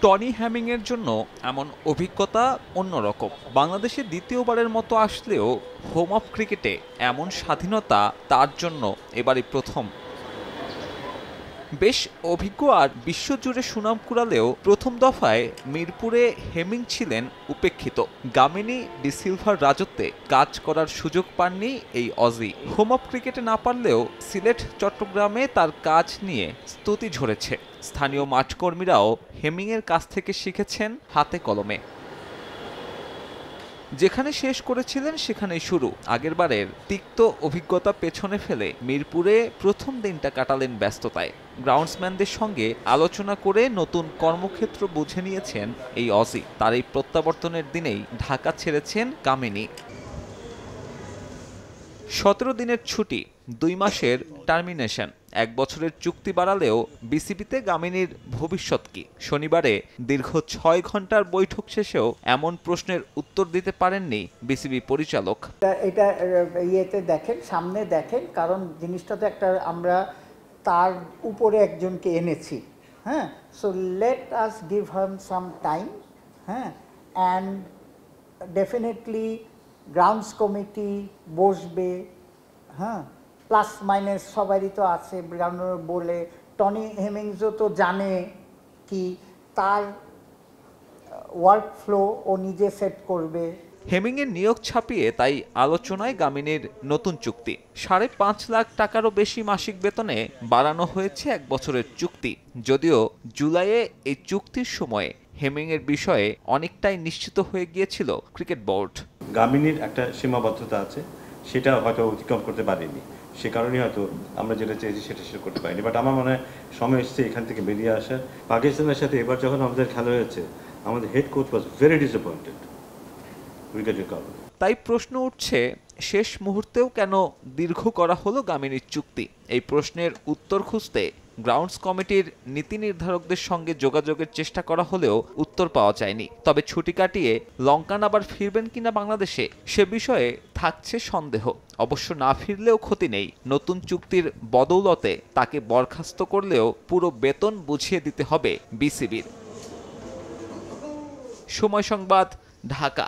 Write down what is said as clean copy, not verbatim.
Tony হ্যামিংয়ের জন্য এমন অভিজ্ঞতা অন্যরকম। বাংলাদেশে দ্বিতীয়বারের মতো আসলেও হোম অফ ক্রিকেটে এমন স্বাধীনতা তার জন্য এবারই প্রথম। বেশ অভিজ্ঞ আর বিশ্বজুড়ে সুনাম কুড়ালেও প্রথম দফায় মিরপুরে হেমিং ছিলেন উপেক্ষিত। গামিনী ডি সিলভার রাজত্বে কাজ করার সুযোগ পাননি এই অজি। হোম অফ ক্রিকেটে না পারলেও সিলেট চট্টগ্রামে তার কাজ নিয়ে স্তুতি ঝরেছে। স্থানীয় মাঠকর্মীরাও হেমিংয়ের কাছ থেকে শিখেছেন হাতে কলমে। যেখানে শেষ করেছিলেন সেখানেই শুরু। আগেরবারের তিক্ত অভিজ্ঞতা পেছনে ফেলে মিরপুরে প্রথম দিনটা কাটালেন ব্যস্ততায়। গ্রাউন্ডসম্যানদের সঙ্গে আলোচনা করে নতুন কর্মক্ষেত্র বুঝে নিয়েছেন এই অজি। তার এই প্রত্যাবর্তনের দিনেই ঢাকা ছেড়েছেন কামিনী। 17 দিনের ছুটি, 2 মাসের টার্মিনেশন, 1 বছরের চুক্তি বাড়ালেও বিসিবিতে গামিনীর ভবিষ্যৎ কি? শনিবারে দীর্ঘ 6 ঘন্টার বৈঠক শেষেও এমন প্রশ্নের উত্তর দিতে পারেননি বিসিবি পরিচালক। এটা ইয়েতে দেখেন, সামনে দেখেন, কারণ জিনিসটা তো একটা আমরা তার উপরে একজনকে এনেছি। হ্যাঁ, সো লেট আস গিভ হাম সাম টাইম। হ্যাঁ, অ্যান্ড ডেফিনেটলি গ্রাউন্ডস কমিটি বসবে। হ্যাঁ, প্লাস মাইনাস সবারই তো আছে বলে। টনি হেমিংসও তো জানে কি তার ওয়ার্ক ফ্লো ও নিজে সেট করবে। হেমিংয়ের নিয়োগ ছাপিয়ে তাই আলোচনায় গামিনীর নতুন চুক্তি। 5.5 লাখ টাকারও বেশি মাসিক বেতনে বাড়ানো হয়েছে 1 বছরের চুক্তি। যদিও জুলাইয়ে এই চুক্তির সময়ে হেমিংয়ের বিষয়ে অনেকটাই নিশ্চিত হয়ে গিয়েছিল ক্রিকেট বোর্ড। গামিনীর একটা সীমাবদ্ধতা আছে, সেটা হয়তো অতিক্রম করতে পারেনি। সে কারণেই হয়তো আমরা যেটা চেয়েছি সেটা করতে পারিনি। বাট আমার মনে হয় সময় এসেছে এখান থেকে বেরিয়ে আসার। পাকিস্তানের সাথে এবার যখন আমাদের খেলা হয়েছে, আমাদের head coach was very disappointed উইকেটের কারণে। তাই প্রশ্ন উঠছে, শেষ মুহূর্তেও কেন দীর্ঘ করা হলো গামিনীর চুক্তি? এই প্রশ্নের উত্তর খুঁজতে গ্রাউন্ডস কমিটির নীতি নির্ধারকদের সঙ্গে যোগাযোগের চেষ্টা করা হলেও উত্তর পাওয়া যায়নি। তবে ছুটি কাটিয়ে লঙ্কান আবার ফিরবেন কিনা বাংলাদেশে, সে বিষয়ে থাকছে সন্দেহ। অবশ্য না ফিরলেও ক্ষতি নেই। নতুন চুক্তির বদৌলতে তাকে বরখাস্ত করলেও পুরো বেতন বুঝিয়ে দিতে হবে বিসিবির। সময় সংবাদ, ঢাকা।